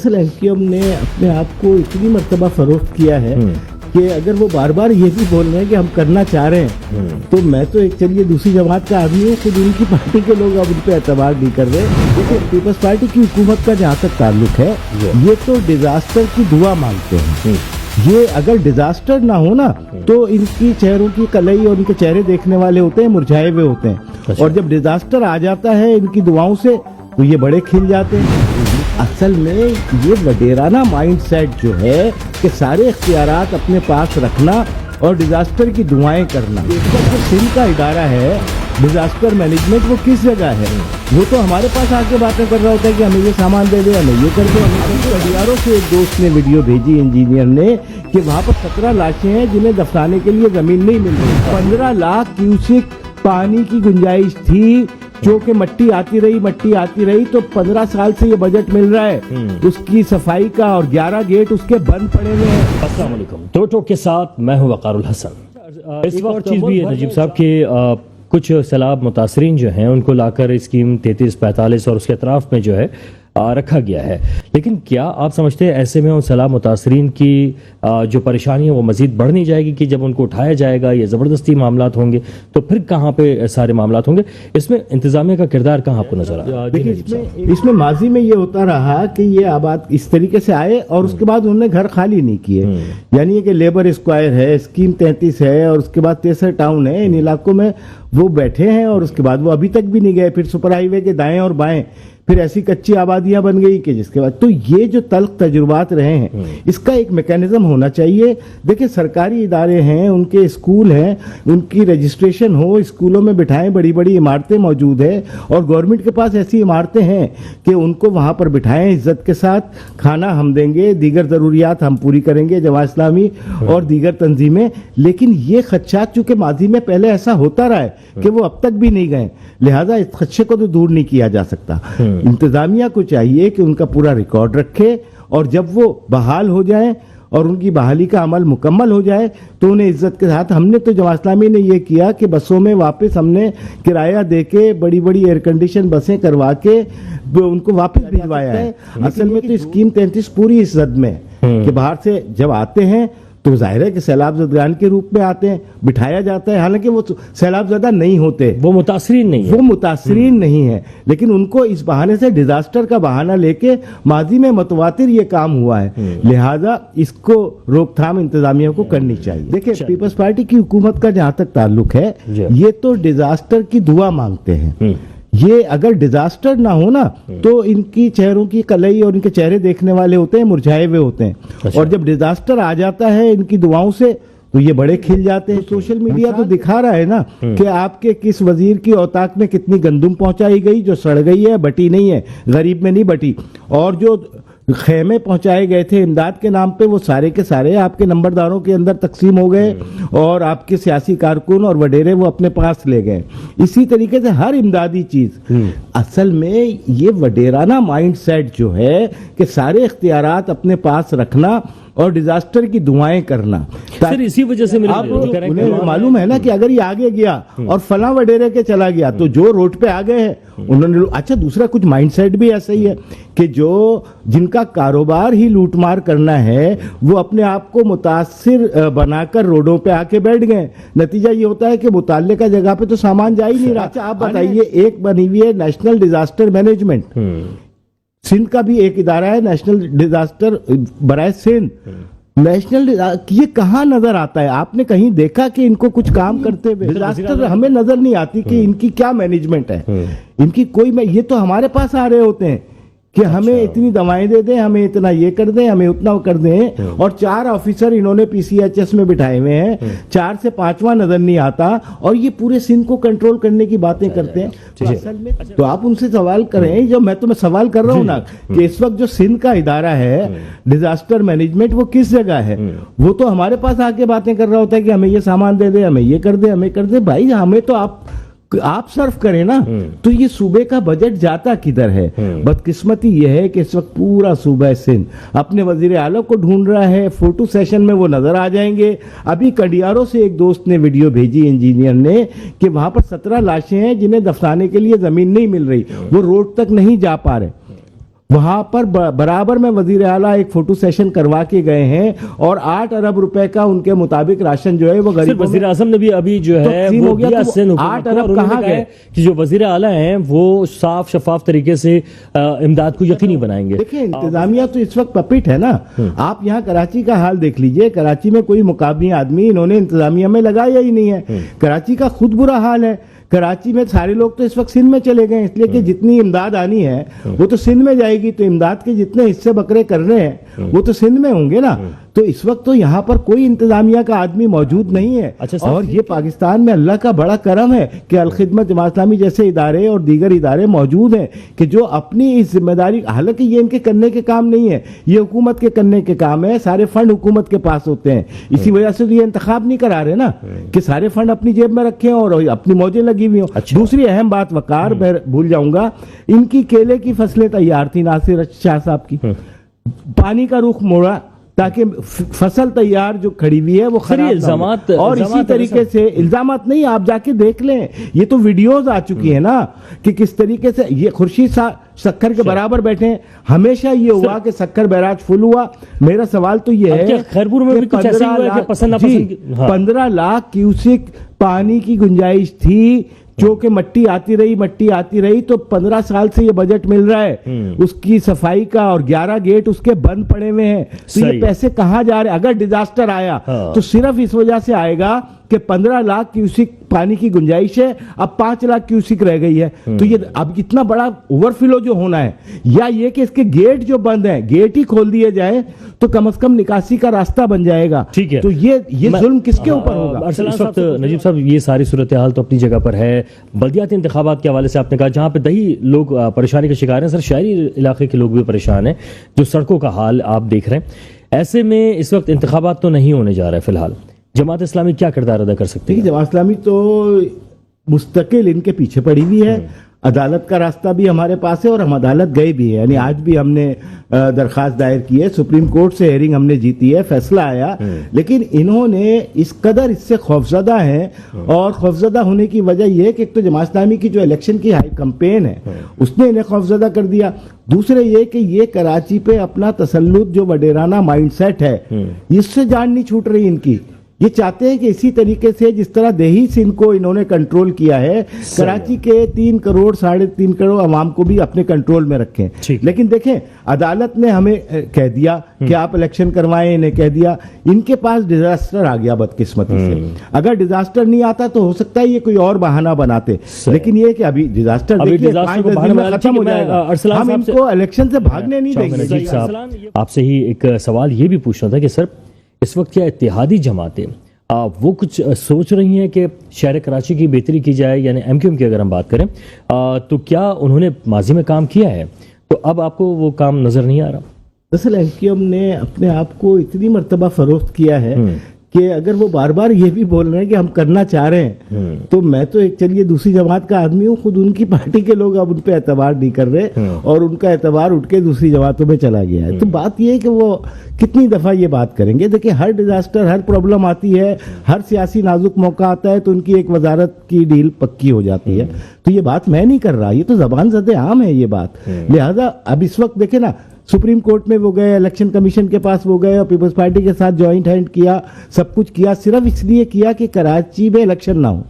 दरअसल एमक्यूएम ने अपने आप को इतनी मर्तबा फरोख्त किया है कि अगर वो बार बार ये भी बोल रहे हैं कि हम करना चाह रहे हैं, तो मैं तो एक चलिए दूसरी जमात का आदमी हूँ, खुद उनकी पार्टी के लोग अब उन पर एतबार नहीं कर रहे। देखिए पीपल्स पार्टी की हुकूमत का जहाँ तक ताल्लुक है, ये तो डिजास्टर की दुआ मांगते हैं। ये अगर डिजास्टर ना हो ना तो इनकी चेहरों की कलई और इनके चेहरे देखने वाले होते हैं मुरझाए हुए होते हैं, और जब डिजास्टर आ जाता है इनकी दुआओं से तो ये बड़े खिल जाते हैं। असल में ये वडेराना माइंडसेट जो है कि सारे इख्तियारात अपने पास रखना और डिजास्टर की दुआएं करना, इसका जो सिंध का इदारा है डिजास्टर मैनेजमेंट, वो किस जगह है? वो तो हमारे पास आके बातें कर रहा होता है कि हमें ये सामान दे दे, हमें ये कर दो। हजारों से एक दोस्त ने वीडियो भेजी इंजीनियर ने कि वहाँ पर 17 लाशें हैं जिन्हें दफनाने के लिए जमीन नहीं मिल रही। 15 लाख क्यूसेक पानी की गुंजाइश थी, जो कि मट्टी आती रही, तो 15 साल से ये बजट मिल रहा है उसकी सफाई का, और 11 गेट उसके बंद पड़े हुए हैं। अस्सलाम वालेकुम। टोटो के साथ मैं हूँ वक़ारुल हसन। इस वक्त चीज़ भी है नजीब साहब के कुछ सैलाब मुतासरीन जो हैं उनको लाकर स्कीम 33-45 और उसके अतराफ में जो है रखा गया है, लेकिन क्या आप समझते हैं ऐसे में उन सैलाब मुतासरीन की जो परेशानी है वो मजीद बढ़ नहीं जाएगी कि जब उनको उठाया जाएगा ये ज़बरदस्ती मामलात होंगे तो फिर कहाँ पे सारे मामलात होंगे? इसमें इंतजामिया का किरदार कहाँ आपको नजर आ रहा है? देखिए इसमें माजी में ये होता रहा कि ये आबाद इस तरीके से आए और उसके बाद उन्होंने घर खाली नहीं किए, यानी कि लेबर स्क्वायर है, स्कीम 33 है और उसके बाद 63 टाउन है, इन इलाकों में वो बैठे हैं और उसके बाद वो अभी तक भी नहीं गए। फिर सुपर हाईवे के दाएं और बाएं फिर ऐसी कच्ची आबादियां बन गई कि जिसके बाद तो ये जो तल्ख तजुर्बात रहे हैं, इसका एक मैकेनिज्म होना चाहिए। देखिए सरकारी इदारे हैं, उनके स्कूल हैं, उनकी रजिस्ट्रेशन हो, स्कूलों में बिठाएं, बड़ी बड़ी इमारतें मौजूद है और गवर्नमेंट के पास ऐसी इमारतें हैं कि उनको वहां पर बिठाएं इज्जत के साथ, खाना हम देंगे, दीगर जरूरियात हम पूरी करेंगे, जमात इस्लामी और दीगर तंजीमें। लेकिन ये खदशात चूंकि माजी में पहले ऐसा होता रहा है कि वो अब तक भी नहीं गए, लिहाजा इस खदशे को तो दूर नहीं किया जा सकता। इंतजामिया को चाहिए कि उनका पूरा रिकॉर्ड रखे और जब वो बहाल हो जाएं और उनकी बहाली का अमल मुकम्मल हो जाए तो उन्हें इज्जत के साथ, हमने तो जमात इस्लामी ने ये किया कि बसों में वापस हमने किराया देके बड़ी बड़ी एयर कंडीशन बसें करवा के उनको वापस भिजवाया है। असल में तो स्कीम 33 पूरी इस जद में कि बाहर से जब आते हैं तो जाहिर है कि सैलाब ज़दगान के रूप में आते हैं, बिठाया जाता है, हालांकि वो सैलाब ज़दा नहीं होते, वो मुतासरीन नहीं है, लेकिन उनको इस बहाने से डिजास्टर का बहाना लेके माजी में मतवातिर ये काम हुआ है, लिहाजा इसको रोकथाम इंतजामिया को करनी चाहिए। देखिए पीपल्स पार्टी की हुकूमत का जहां तक ताल्लुक है, ये तो डिजास्टर की दुआ मांगते हैं। ये अगर डिजास्टर ना हो ना तो इनकी चेहरों की कलई और इनके चेहरे देखने वाले होते हैं मुरझाए हुए होते हैं, और जब डिजास्टर आ जाता है इनकी दुआओं से तो ये बड़े खिल जाते हैं। सोशल मीडिया तो दिखा रहा है ना कि आपके किस वजीर की औताक में कितनी गंदुम पहुंचाई गई जो सड़ गई है, बटी नहीं है, गरीब में नहीं बटी, और जो खेमे पहुंचाए गए थे इमदाद के नाम पे वो सारे के सारे आपके नंबरदारों के अंदर तकसीम हो गए और आपके सियासी कारकुन और वडेरे वो अपने पास ले गए। इसी तरीके से हर इमदादी चीज, असल में ये वडेराना माइंडसेट जो है कि सारे इख्तियारात अपने पास रखना और डिजास्टर की दुआएं करना, सर इसी वजह से उन्हें मालूम है ना कि अगर ये आगे गया और फला वडेरे के चला गया तो जो रोड पे आ गए हैं उन्होंने, अच्छा दूसरा कुछ माइंडसेट भी ऐसा ही है कि जो जिनका कारोबार ही लूटमार करना है वो अपने आप को मुतासिर बनाकर रोडों पे आके बैठ गए। नतीजा ये होता है कि मुताल्लिका जगह पे तो सामान जा ही नहीं रहा। अच्छा आप बताइए, एक बनी हुई है नेशनल डिजास्टर मैनेजमेंट, सिंध का भी एक इदारा है नेशनल डिजास्टर बराए सिंध, नेशनल ये कहाँ नजर आता है? आपने कहीं देखा कि इनको कुछ काम करते हुए? डिजास्टर हमें नजर नहीं आती कि इनकी क्या मैनेजमेंट है, इनकी कोई ये तो हमारे पास आ रहे होते हैं कि हमें इतनी दवाएं दे दें, हमें इतना ये कर दें, हमें उतना वो कर दें, और 4 ऑफिसर इन्होंने पीसीएचएस में बिठाए हुए हैं, 4 से 5वां नजर नहीं आता और ये पूरे सिंध को कंट्रोल करने की बातें करते हैं। तो आप उनसे सवाल करें, जो मैं सवाल कर रहा हूं ना कि इस वक्त जो सिंध का इदारा है डिजास्टर मैनेजमेंट वो किस जगह है? वो तो हमारे पास आके बातें कर रहा होता है कि हमें ये सामान दे दे, हमें ये कर दे, हमें कर दे। भाई हमें तो आप सर्व करें ना, तो ये सूबे का बजट जाता किधर है? बदकिस्मती ये है कि इस वक्त पूरा सूबा सिंध अपने वजीर आला को ढूंढ रहा है, फोटो सेशन में वो नजर आ जाएंगे। अभी कंडियारों से एक दोस्त ने वीडियो भेजी इंजीनियर ने कि वहां पर 17 लाशें हैं जिन्हें दफनाने के लिए जमीन नहीं मिल रही, वो रोड तक नहीं जा पा रहे। वहां पर बराबर में वजीर आला एक फोटो सेशन करवा के गए हैं और 8 अरब रुपए का उनके मुताबिक राशन जो है वो गरीबों वजीर आजम ने भी अभी जो है तकसीम वो हो गया, दिया तो सिंध हुकूमत 8 को, अरब और उन्होंने कहाँ कहा है गए? कि जो वजीर आला हैं वो साफ शफाफ तरीके से इमदाद को यकीनी बनाएंगे। देखिए इंतजामिया तो इस वक्त पपिट है ना। आप यहाँ कराची का हाल देख लीजिए, कराची में कोई मुकाबली आदमी इन्होंने इंतजामिया में लगाया ही नहीं है। कराची का खुद बुरा हाल है। कराची में सारे लोग तो इस वक्त सिंध में चले गए, इसलिए कि जितनी इमदाद आनी है वो तो सिंध में जाएगी, तो इमदाद के जितने हिस्से बकरे करने हैं वो तो सिंध में होंगे ना। तो इस वक्त तो यहाँ पर कोई इंतजामिया का आदमी मौजूद नहीं है। अच्छा, और ये पाकिस्तान में अल्लाह का बड़ा करम है कि अल खिदमत जमात इस्लामी जैसे इदारे और दीगर इदारे मौजूद हैं कि जो अपनी इस जिम्मेदारी, हालांकि ये इनके करने के काम नहीं है, ये हुकूमत के करने के काम है। सारे फंड हुकूमत के पास होते हैं, इसी वजह से तो ये इंतखाब नहीं करा रहे ना कि सारे फंड अपनी जेब में रखे हों और अपनी मौजें लगी हुई हों। अच्छा। दूसरी अहम बात वकार, मैं भूल जाऊंगा, इनकी केले की फसलें तैयार थी नासिर शाह साहब की, पानी का रुख मोड़ा ताकि फसल तैयार जो खड़ी हुई है वो सर, ये खराब ना हो। इल्जामात- और इसी इल्जामात तरीके से इल्जामात नहीं, आप जाके देख लें, ये तो वीडियोस आ चुकी है ना कि किस तरीके से ये खुर्शीद सक्खर के बराबर बैठे हैं। हमेशा ये हुआ कि सक्खर बैराज फुल हुआ। मेरा सवाल तो ये अब है क्या खैरपुर में कि भी कुछ ऐसा ही 15 हुआ है कि लाख- पसंद नापसंद की- हाँ। 15 लाख क्यूसिक पानी की गुंजाइश थी, जो कि मट्टी आती रही, तो 15 साल से ये बजट मिल रहा है उसकी सफाई का, और 11 गेट उसके बंद पड़े हुए हैं। तो ये सही। पैसे कहाँ जा रहे हैं? अगर डिजास्टर आया हाँ। तो सिर्फ इस वजह से आएगा कि 15 लाख क्यूसिक पानी की गुंजाइश है, अब 5 लाख क्यूसिक रह गई है। तो ये अब इतना बड़ा ओवरफ्लो जो होना है, या ये कि इसके गेट जो बंद हैं, गेट ही खोल दिए जाए तो कम से कम निकासी का रास्ता बन जाएगा। ठीक है। तो ये जुल्म किसके ऊपर होगा? अरसलान इस वक्त नजीब साहब ये सारी सूरत हाल तो अपनी जगह पर है। बल्दियाती इंतखाबात के हवाले से आपने कहा जहां पे दही लोग परेशानी का शिकार हैं, सर शहरी इलाके के लोग भी परेशान हैं, जो सड़कों का हाल आप देख रहे हैं। ऐसे में इस वक्त इंतखाबात तो नहीं होने जा रहे फिलहाल, जमात इस्लामी क्या किरदार अदा कर सकती है? देखिए जमात इस्लामी तो मुस्तकिल इनके पीछे पड़ी हुई है। अदालत का रास्ता भी हमारे पास है और हम अदालत गए भी हैं, यानी आज भी हमने दरखास्त दायर की है, सुप्रीम कोर्ट से हेयरिंग हमने जीती है, फैसला आया। लेकिन इन्होंने इस कदर इससे खौफजदा हैं, और खौफजदा होने की वजह यह है कि एक तो जमात इस्लामी की जो इलेक्शन की हाई कैंपेन है उसने इन्हें खौफजदा कर दिया। दूसरे ये कि ये कराची पे अपना तसल्लुत जो वडेराना माइंडसेट है, इससे जान नहीं छूट रही इनकी। ये चाहते हैं कि इसी तरीके से जिस तरह देही सिंध को इन्होंने कंट्रोल किया है, कराची के 3 करोड़ 3.5 करोड़ आवाम को भी अपने कंट्रोल में रखें। लेकिन देखें अदालत ने हमें कह दिया कि आप इलेक्शन करवाएं, इन्हें कह दिया, इनके पास डिजास्टर आ गया बदकिस्मती से। अगर डिजास्टर नहीं आता तो हो सकता है ये कोई और बहाना बनाते, लेकिन ये कि अभी डिजास्टर देखिए 5-10 दिन में खत्म हो जाएगा, हम इनको इलेक्शन से भागने नहीं देंगे। आपसे ही एक सवाल ये भी पूछना था कि सर इस वक्त क्या इत्तेहादी जमातें वो कुछ सोच रही हैं कि शहर कराची की बेहतरी की जाए, यानी एमक्यूएम की अगर हम बात करें तो क्या उन्होंने माजी में काम किया है? तो अब आपको वो काम नजर नहीं आ रहा? दरअसल एमक्यूएम ने अपने आप को इतनी मर्तबा फरोख्त किया है कि अगर वो बार बार ये भी बोल रहे हैं कि हम करना चाह रहे हैं, तो मैं तो एक चलिए दूसरी जमात का आदमी हूँ, खुद उनकी पार्टी के लोग अब उन पे एतबार नहीं कर रहे और उनका एतबार उठ के दूसरी जमातों में चला गया है। तो बात ये है कि वो कितनी दफा ये बात करेंगे। देखिए हर डिजास्टर, हर प्रॉब्लम आती है, हर सियासी नाजुक मौका आता है तो उनकी एक वजारत की डील पक्की हो जाती है। तो ये बात मैं नहीं कर रहा, ये तो जबान ज़दे आम है ये बात। लिहाजा अब इस वक्त देखे ना, सुप्रीम कोर्ट में वो गए, इलेक्शन कमीशन के पास वो गए और पीपल्स पार्टी के साथ ज्वाइंट हैंड किया, सब कुछ किया, सिर्फ इसलिए किया कि कराची में इलेक्शन ना हो।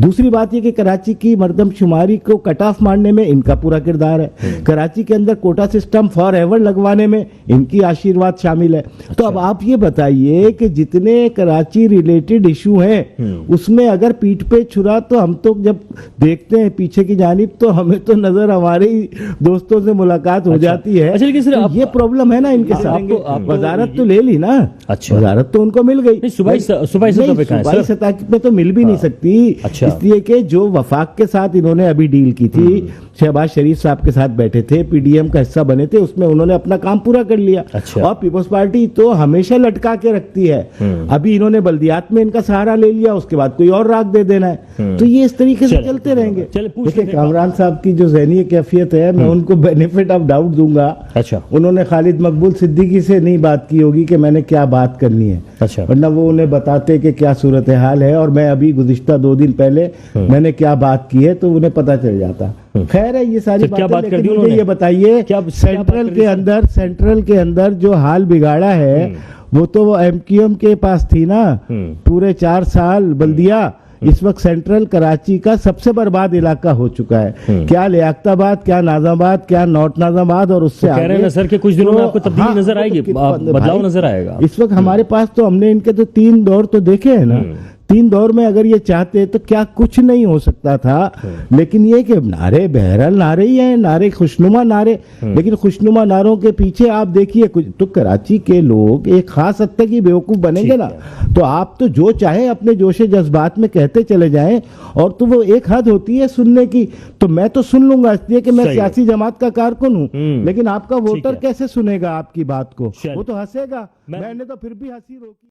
दूसरी बात ये कि कराची की मर्दमशुमारी को कट ऑफ मारने में इनका पूरा किरदार है, कराची के अंदर कोटा सिस्टम फॉर एवर लगवाने में इनकी आशीर्वाद शामिल है। तो अब आप ये बताइए कि जितने कराची रिलेटेड इशू हैं उसमें अगर पीठ पे छुरा, तो हम तो जब देखते हैं पीछे की जानिब तो हमें तो नजर हमारे ही दोस्तों से मुलाकात हो जाती है। तो ये प्रॉब्लम है ना इनके साथ। वजारत तो ले ली ना, अच्छा वजारत तो उनको मिल गई, सूबाई सतह पे तो मिल भी नहीं सकती, इसलिए कि जो वफाक के साथ इन्होंने अभी डील की थी, शहबाज शरीफ साहब के साथ बैठे थे, पीडीएम का हिस्सा बने थे, उसमें उन्होंने अपना काम पूरा कर लिया। और पीपल्स पार्टी तो हमेशा लटका के रखती है। अभी इन्होंने बल्दियात में इनका सहारा ले लिया, उसके बाद कोई और राग दे देना है, तो ये इस तरीके से चलते रहेंगे। देखिए कामरान साहब की जो ज़हनी कैफियत है, मैं उनको बेनिफिट ऑफ डाउट दूंगा। अच्छा, उन्होंने खालिद मकबूल सिद्दीकी से नहीं बात की होगी कि मैंने क्या बात करनी है, अच्छा, वरना वो उन्हें बताते कि क्या सूरत हाल है और मैं अभी गुज़िश्ता 2 दिन पहले मैंने क्या बात की है, तो उन्हें पता चल जाता। خیر ہے یہ ساری سر، کیا بات باتیں، کر دی لیکن انہوں مجھے نے؟ یہ بتائیے کیا بات سینٹرل کر دی کے سر؟ اندر، سینٹرل کے اندر جو حال بگاڑا ہے وہ تو وہ ایم کیو ایم کے پاس تھی نا پورے 4 سال بلدیہ. اس وقت سینٹرل کراچی کا سب سے برباد علاقہ ہو چکا ہے. کیا لیاقت آباد، کیا ناظم آباد، کیا نارتھ ناظم آباد، اور اس سے کہہ رہے ہیں نا سر کہ کچھ دنوں میں آپ کو تبدیلی نظر آئے گی، بدلاؤ نظر آئے گا. اس وقت ہمارے پاس تو ہم نے ان کے تو 3 دور تو دیکھے ہیں نا. 3 دور میں اگر یہ چاہتے تو کیا کچھ نہیں ہو سکتا تھا. لیکن یہ کہ نعرے بہرحال نعرے ہی ہیں، نعرے خوشنما نعرے، لیکن خوشنما نعروں کے پیچھے آپ دیکھیے کچھ تو کراچی کے لوگ ایک خاص حد تک ہی بیوقوف بنیں گے نا. تو آپ تو جو چاہیں اپنے جوش جذبات میں کہتے چلے جائیں، اور تو وہ ایک حد ہوتی ہے سننے کی. تو میں تو سن لوں گا اس لیے کہ میں سیاسی جماعت کا کارکن ہوں، لیکن آپ کا ووٹر کیسے سنے گا آپ کی بات کو؟ وہ تو ہنسے گا. میں نے تو پھر بھی ہنسی روکی.